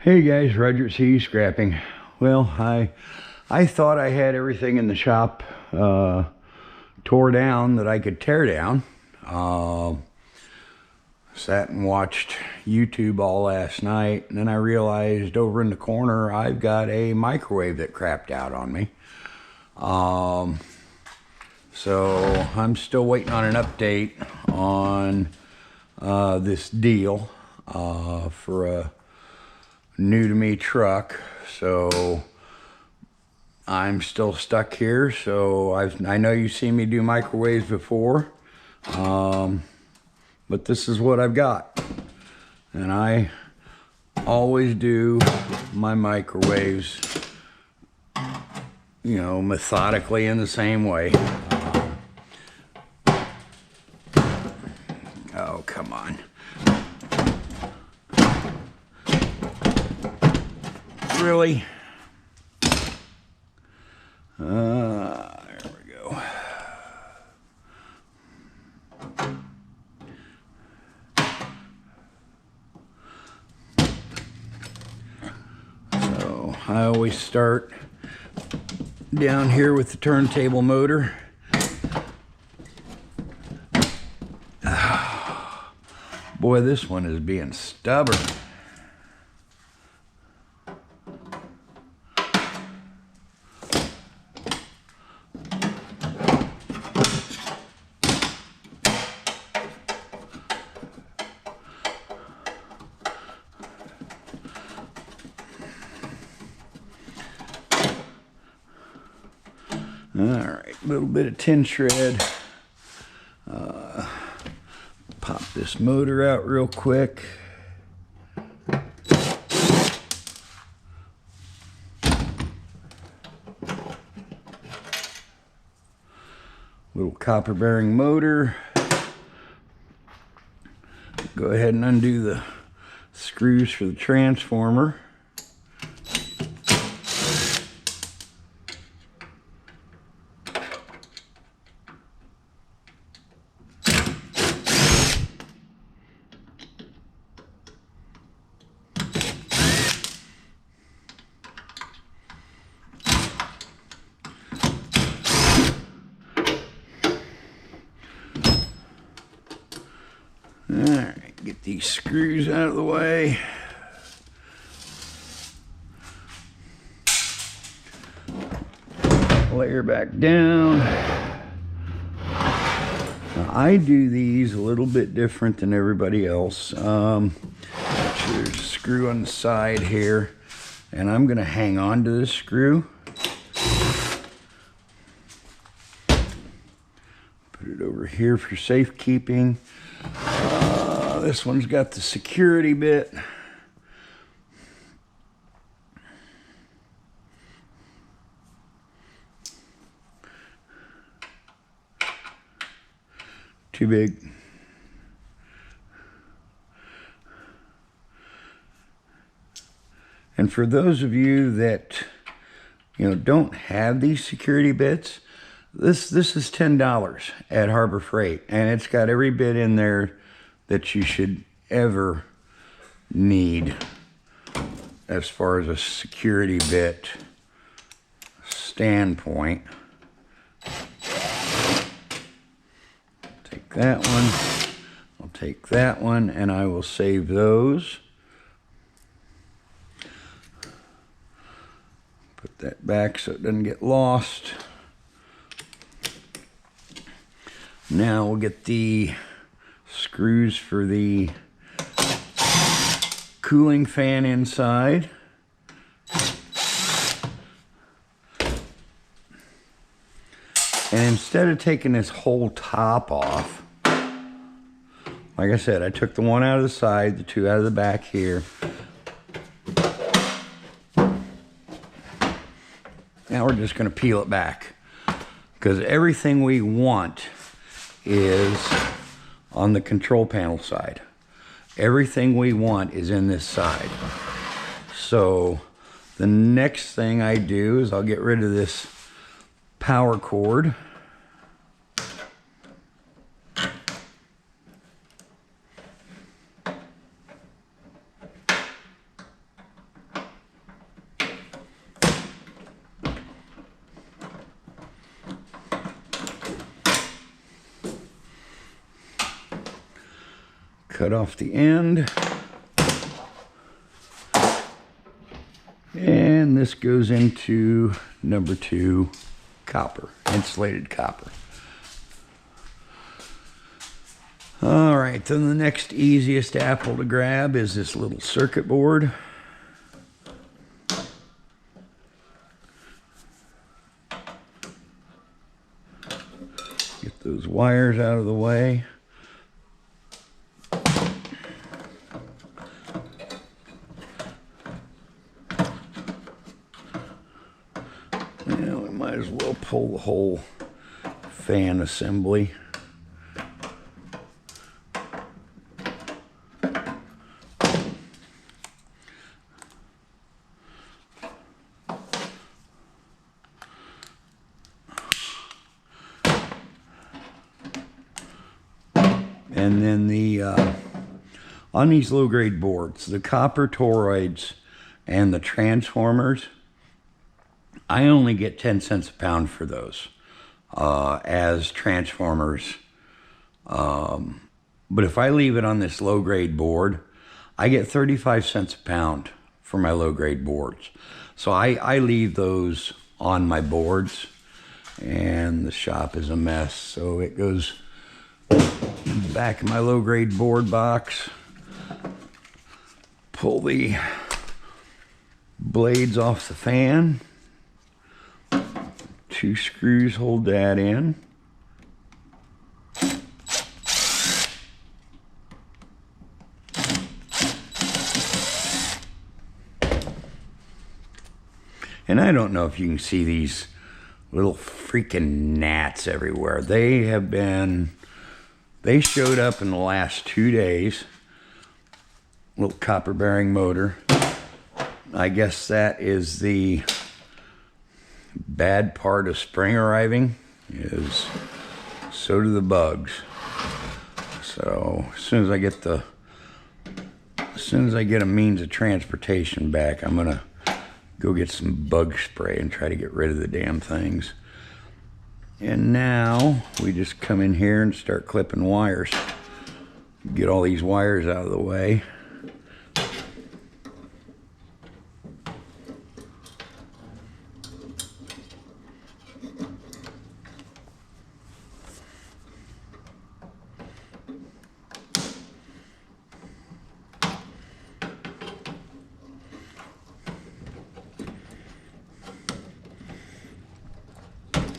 Hey guys, Roger C. Scrapping. Well, I thought I had everything in the shop tore down that I could tear down. Sat and watched YouTube all last night, and then I realized over in the corner I've got a microwave that crapped out on me. So I'm still waiting on an update on this deal for a new to me truck. So I'm still stuck here. So I know you've seen me do microwaves before, but this is what I've got, and I always do my microwaves, you know, methodically in the same way. Oh, come on. Really? There we go. So I always start down here with the turntable motor. Boy, this one is being stubborn. All right, a little bit of tin shred. Pop this motor out real quick. Little copper bearing motor. Go ahead and undo the screws for the transformer. Alright, get these screws out of the way. Layer back down. Now, I do these a little bit different than everybody else. There's a screw on the side here, and I'm going to hang on to this screw. Put it over here for safekeeping. This one's got the security bit. Too big. And for those of you that, you know, don't have these security bits, this is $10 at Harbor Freight, and it's got every bit in there that you should ever need as far as a security bit standpoint. Take that one, I'll take that one, and I will save those. Put that back so it doesn't get lost. Now we'll get the screws for the cooling fan inside. And instead of taking this whole top off, like I said, I took the one out of the side, the two out of the back here. Now we're just going to peel it back, because everything we want is on the control panel side. Everything we want is in this side. So the next thing I do is I'll get rid of this power cord. cut off the end. And this goes into number 2 copper, insulated copper. All right, then the next easiest apple to grab is this little circuit board. Get those wires out of the way. Now we might as well pull the whole fan assembly. And then on these low-grade boards, the copper toroids and the transformers, I only get 10 cents a pound for those as transformers. But if I leave it on this low-grade board, I get 35 cents a pound for my low-grade boards. So I leave those on my boards, and the shop is a mess. So it goes back in my low-grade board box. Pull the blades off the fan. 2 screws hold that in. And I don't know if you can see these little freaking gnats everywhere. They showed up in the last 2 days. Little copper bearing motor. I guess that is the bad part of spring arriving, is so do the bugs. So as soon as I get a means of transportation back, I'm gonna go get some bug spray and try to get rid of the damn things. And now we just come in here and start clipping wires. Get all these wires out of the way.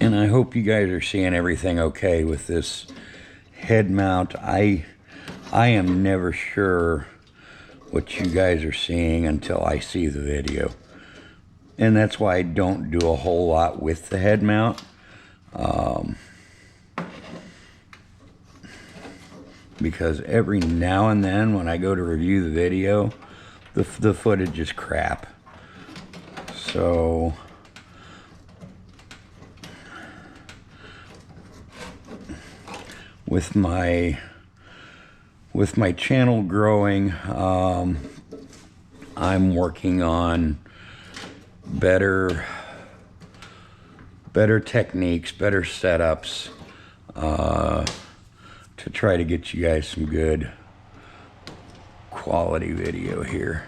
And I hope you guys are seeing everything okay with this head mount. I am never sure what you guys are seeing until I see the video. And that's why I don't do a whole lot with the head mount. Because every now and then when I go to review the video, the footage is crap. So with my channel growing, I'm working on better techniques, better setups, to try to get you guys some good quality video here.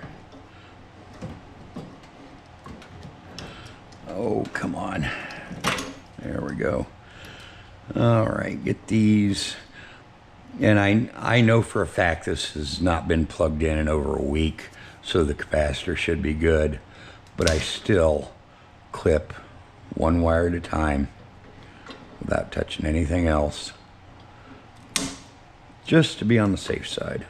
Oh, come on. There we go. All right, get these. And I know for a fact this has not been plugged in over a week, so the capacitor should be good. But I still clip one wire at a time without touching anything else, just to be on the safe side.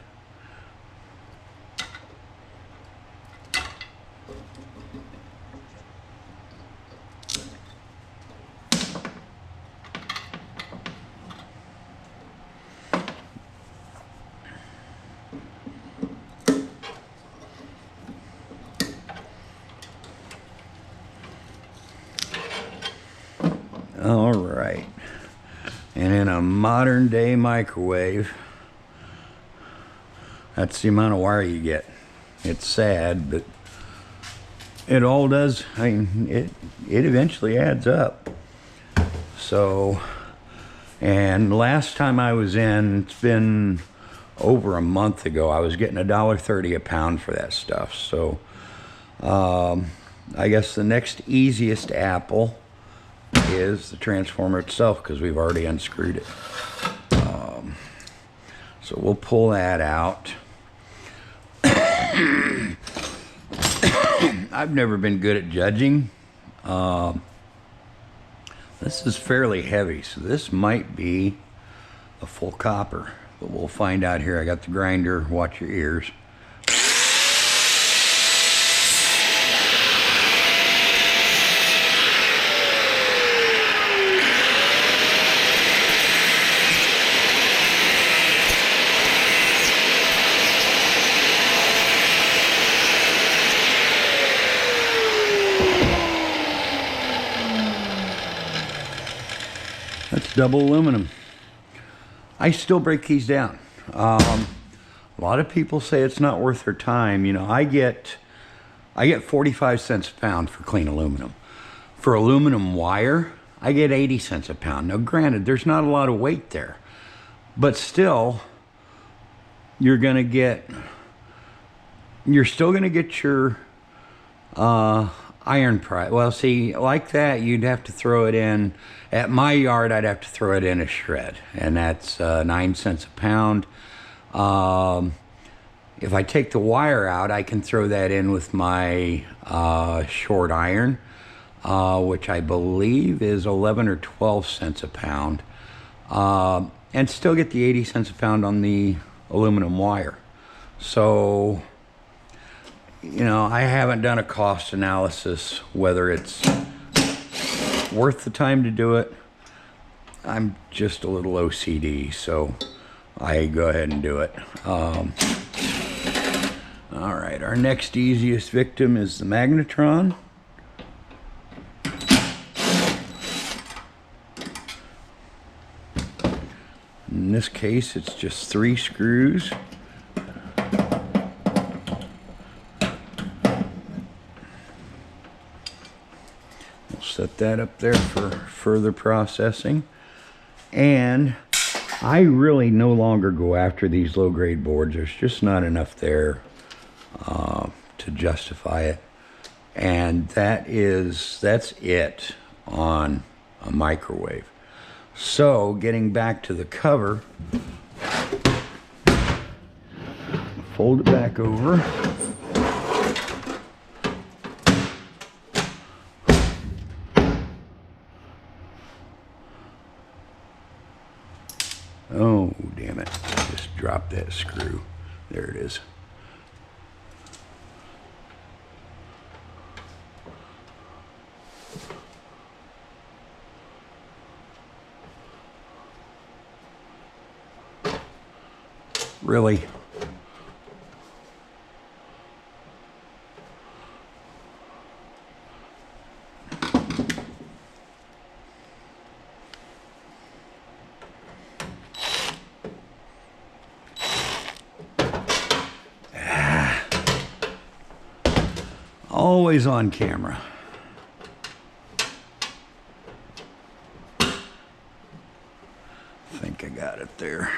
All right, and in a modern day microwave, that's the amount of wire you get. It's sad, but it all does. I mean, it eventually adds up. So, and last time I was in, it's been over a month ago. I was getting $1.30 a pound for that stuff. So I guess the next easiest apple is the transformer itself, because we've already unscrewed it. So we'll pull that out. I've never been good at judging. This is fairly heavy, so this might be a full copper, but we'll find out here. I got the grinder. Watch your ears. That's double aluminum. I still break these down. A lot of people say it's not worth their time. You know, I get 45 cents a pound for clean aluminum. For aluminum wire, I get 80 cents a pound. Now, granted, there's not a lot of weight there, but still, you're still gonna get your iron price. Well, see, like that, you'd have to throw it in. At my yard, I'd have to throw it in a shred, and that's 9 cents a pound. If I take the wire out, I can throw that in with my short iron, which I believe is 11 or 12 cents a pound, and still get the 80 cents a pound on the aluminum wire. So, you know, I haven't done a cost analysis whether it's worth the time to do it. I'm just a little OCD, so I go ahead and do it. All right, our next easiest victim is the magnetron. In this case, it's just 3 screws. Set that up there for further processing. And I really no longer go after these low-grade boards. There's just not enough there to justify it. And that's it on a microwave. So getting back to the cover, fold it back over. Oh, damn it. I just dropped that screw. There it is. Really? Always on camera. I think I got it there.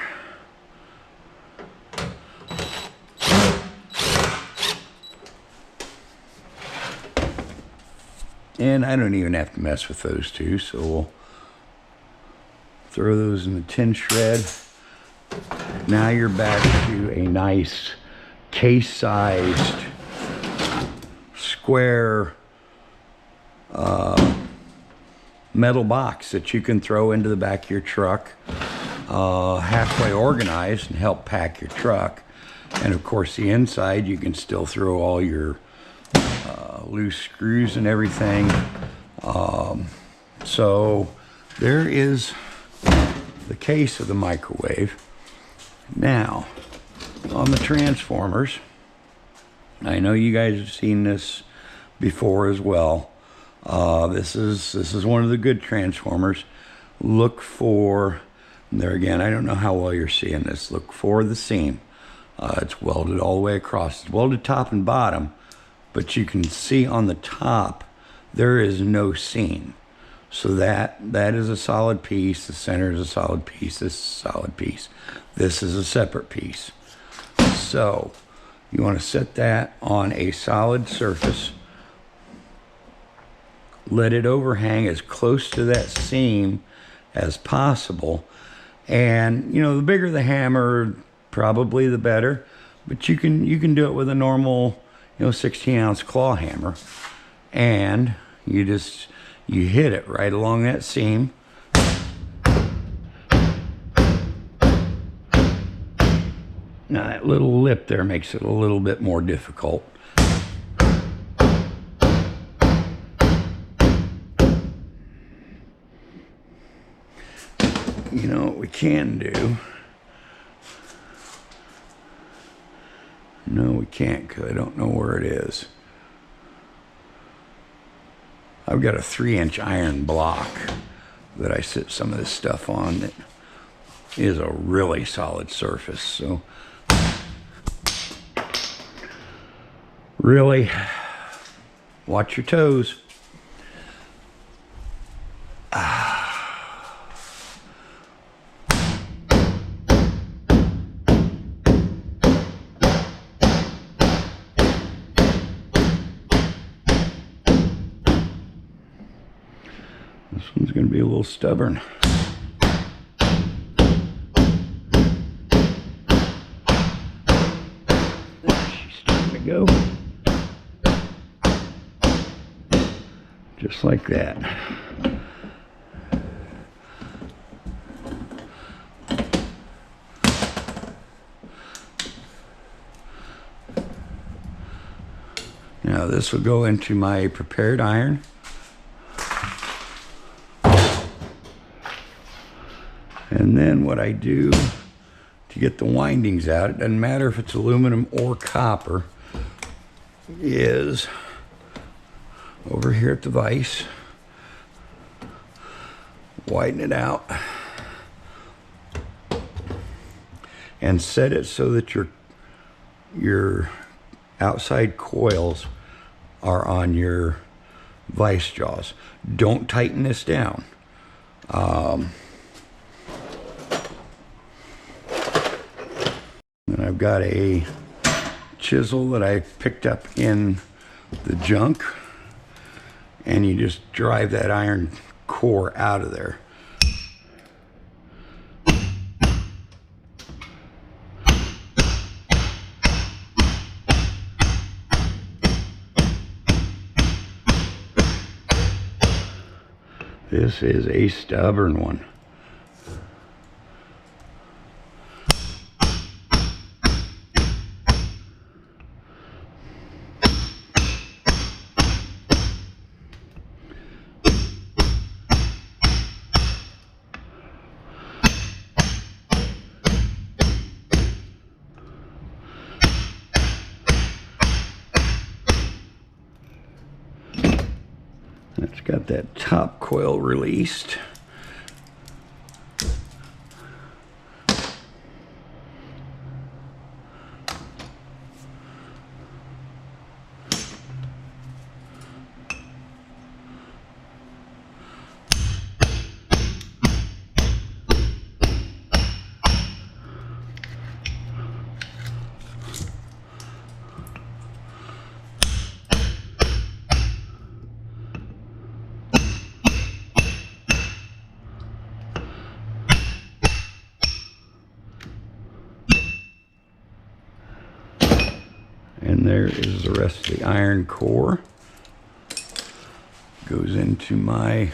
And I don't even have to mess with those two, so we'll throw those in the tin shred. Now you're back to a nice case-sized square metal box that you can throw into the back of your truck, halfway organized, and help pack your truck. And of course the inside, you can still throw all your loose screws and everything. So there is the case of the microwave. Now on the transformers, I know you guys have seen this before as well. This is one of the good transformers. Look for, there again, I don't know how well you're seeing this. Look for the seam. It's welded all the way across. It's welded top and bottom, but you can see on the top there is no seam. So that is a solid piece. The center is a solid piece. This is a solid piece. This is a separate piece. So you want to set that on a solid surface. Let it overhang as close to that seam as possible. And you know, the bigger the hammer, probably the better. But you can do it with a normal, you know, 16-ounce claw hammer. And you hit it right along that seam. Now that little lip there makes it a little bit more difficult. You know what we can do? No, we can't, because I don't know where it is. I've got a 3-inch iron block that I sit some of this stuff on that is a really solid surface. So really watch your toes. This one's going to be a little stubborn. She's starting to go. Just like that. Now this will go into my prepared iron. And then what I do to get the windings out, it doesn't matter if it's aluminum or copper, is over here at the vise, widen it out, and set it so that your outside coils are on your vise jaws. Don't tighten this down. And I've got a chisel that I picked up in the junk, and you just drive that iron core out of there. This is a stubborn one. It's got that top coil released. And there is the rest of the iron core. Goes into my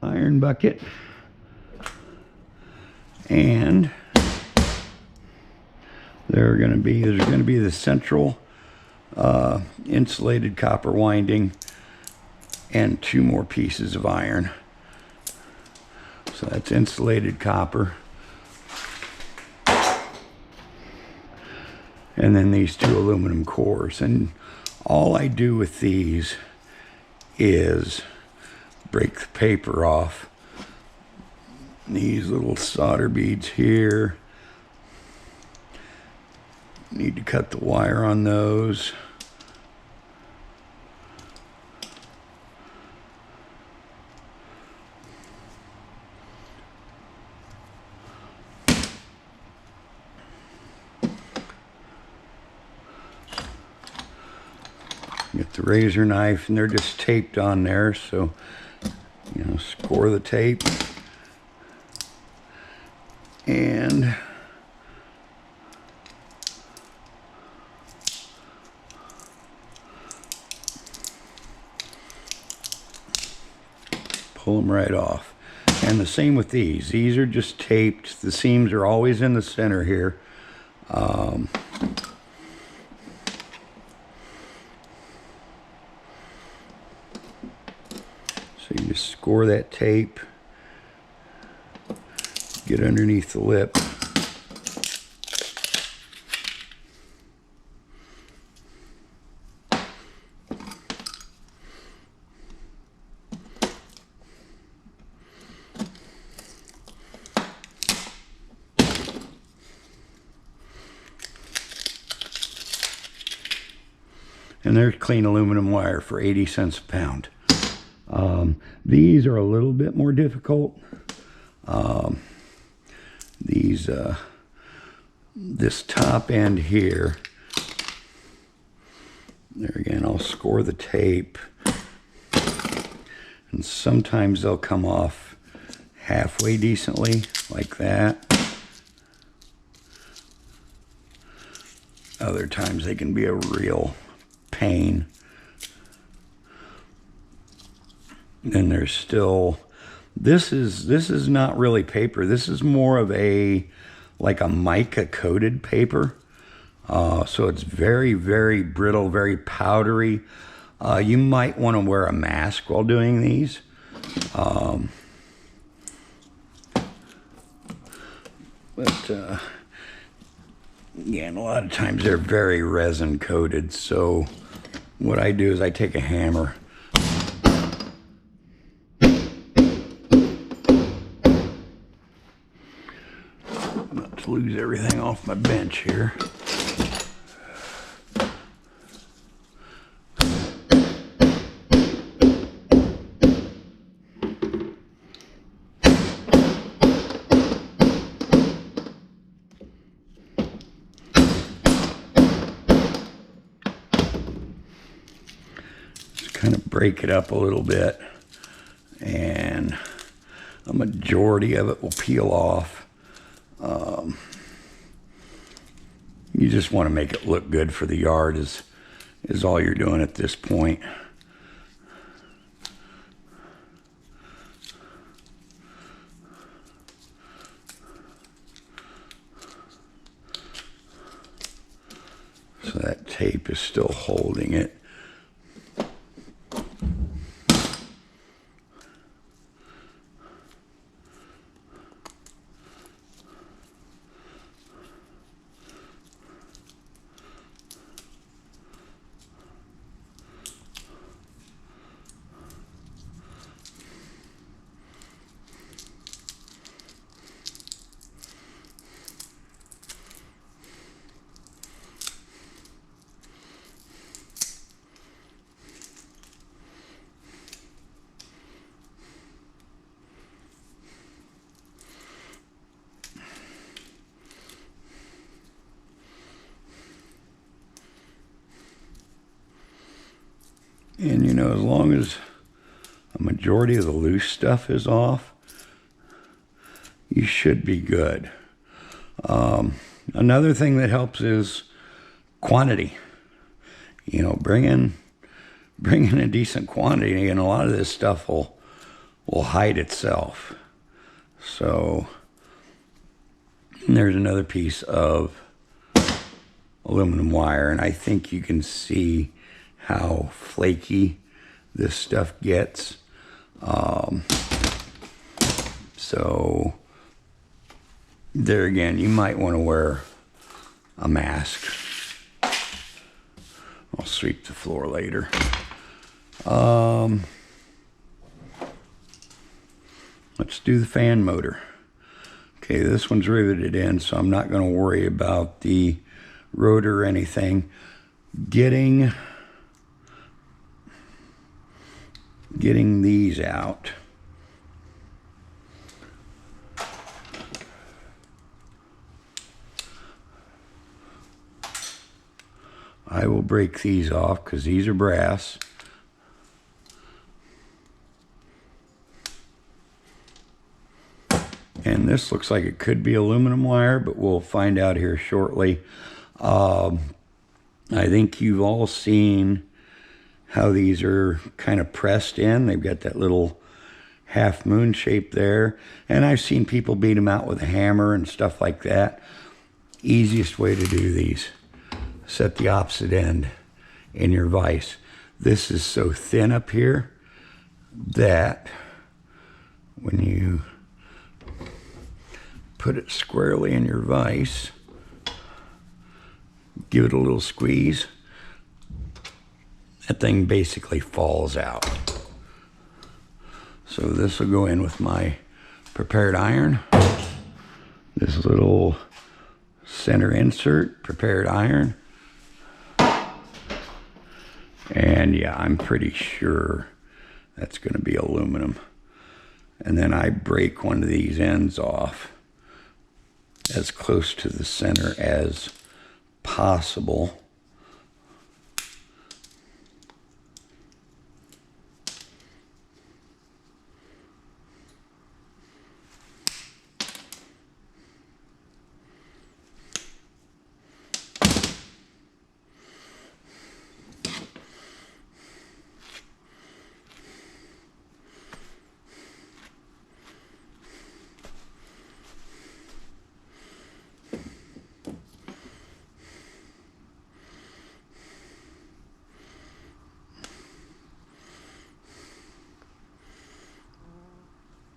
iron bucket. And there's going to be the central insulated copper winding and 2 more pieces of iron. So that's insulated copper. And then these 2 aluminum cores. And all I do with these is break the paper off. These little solder beads here. Need to cut the wire on those. Get the razor knife, and they're just taped on there, so you know, score the tape and pull them right off. And the same with these. These are just taped. The seams are always in the center here. So you just score that tape, get underneath the lip. And there's clean aluminum wire for 80 cents a pound. These are a little bit more difficult. This top end here, there again, I'll score the tape. And sometimes they'll come off halfway decently, like that. Other times they can be a real pain. Then there's still, this is not really paper. This is more of like a mica coated paper. So it's very, very brittle, very powdery. You might want to wear a mask while doing these. Again, a lot of times they're very resin coated. So what I do is I take a hammer. I'm about to lose everything off my bench here. Kind of break it up a little bit, and a majority of it will peel off. You just want to make it look good for the yard is all you're doing at this point. So that tape is still holding it. And you know, as long as a majority of the loose stuff is off, you should be good. Another thing that helps is quantity. You know, bring in a decent quantity, and a lot of this stuff will hide itself. So there's another piece of aluminum wire, and I think you can see how flaky this stuff gets. So there again, you might want to wear a mask. I'll sweep the floor later. Let's do the fan motor. Okay, this one's riveted in, so I'm not going to worry about the rotor or anything. Getting these out. I will break these off because these are brass. And this looks like it could be aluminum wire, but we'll find out here shortly. I think you've all seen how these are kind of pressed in. They've got that little half moon shape there. And I've seen people beat them out with a hammer and stuff like that. Easiest way to do these, set the opposite end in your vise. This is so thin up here that when you put it squarely in your vise, give it a little squeeze, that thing basically falls out. So this will go in with my prepared iron. This little center insert, prepared iron. And yeah, I'm pretty sure that's going to be aluminum. And then I break one of these ends off as close to the center as possible.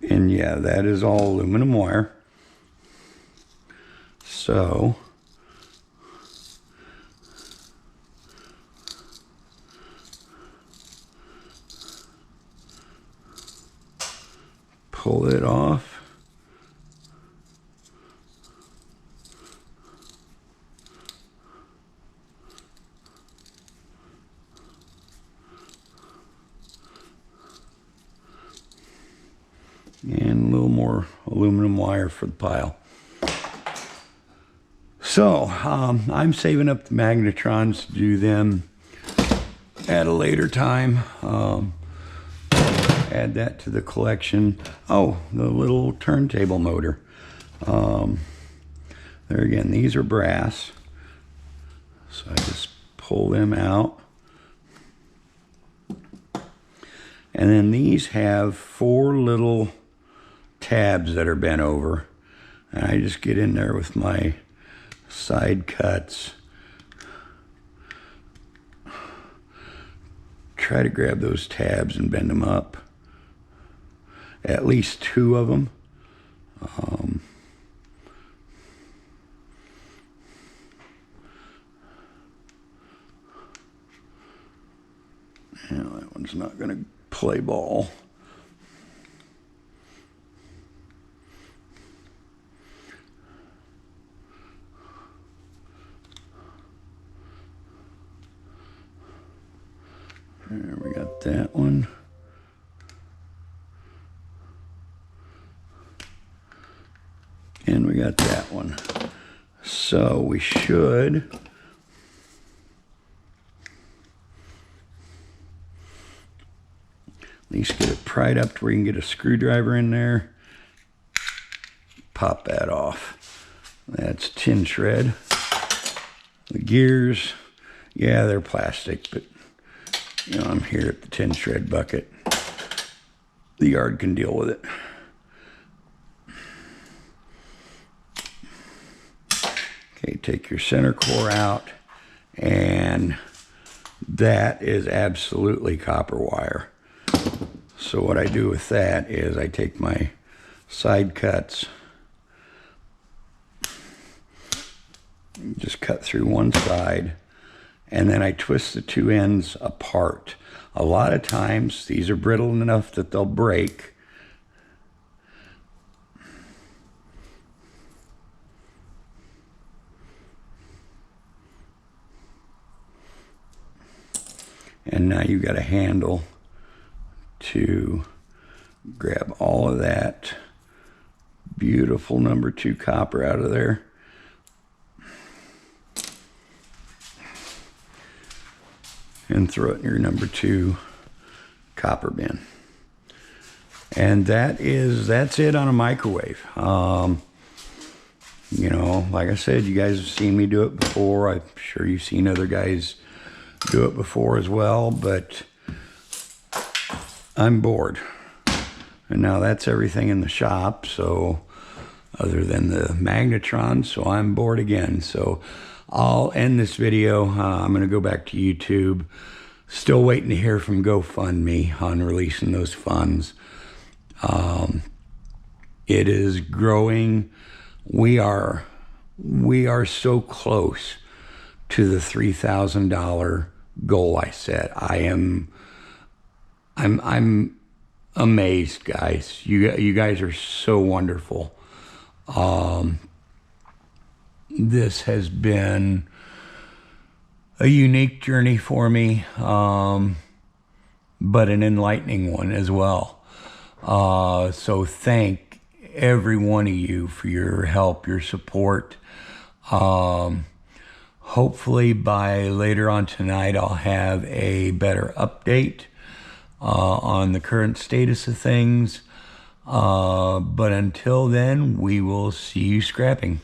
And yeah, that is all aluminum wire. So pull it off. And a little more aluminum wire for the pile. So I'm saving up the magnetrons to do them at a later time. Add that to the collection. Oh, the little turntable motor. There again, these are brass. So I just pull them out. And then these have 4 little tabs that are bent over. And I just get in there with my side cuts. Try to grab those tabs and bend them up. At least 2 of them. Yeah, that one's not going to play ball. There, we got that one. And we got that one. So we should at least get it pried up to where you can get a screwdriver in there. Pop that off. That's tin shred. The gears, yeah, they're plastic, but you know, I'm here at the tin shred bucket. The yard can deal with it. Okay, take your center core out, and that is absolutely copper wire. So what I do with that is I take my side cuts, just cut through one side, and then I twist the 2 ends apart. A lot of times these are brittle enough that they'll break. And now you've got a handle to grab all of that beautiful number 2 copper out of there. and throw it in your number 2 copper bin. And that's it on a microwave. You know, like I said, you guys have seen me do it before. I'm sure you've seen other guys do it before as well, but I'm bored. And now that's everything in the shop, so other than the magnetron, so I'm bored again. So I'll end this video. I'm going to go back to YouTube. Still waiting to hear from GoFundMe on releasing those funds. It is growing. We are so close to the $3,000 goal I set. I'm amazed, guys. You guys are so wonderful. This has been a unique journey for me, but an enlightening one as well. So thank every one of you for your help, your support. Hopefully by later on tonight, I'll have a better update on the current status of things. But until then, we will see you scrapping.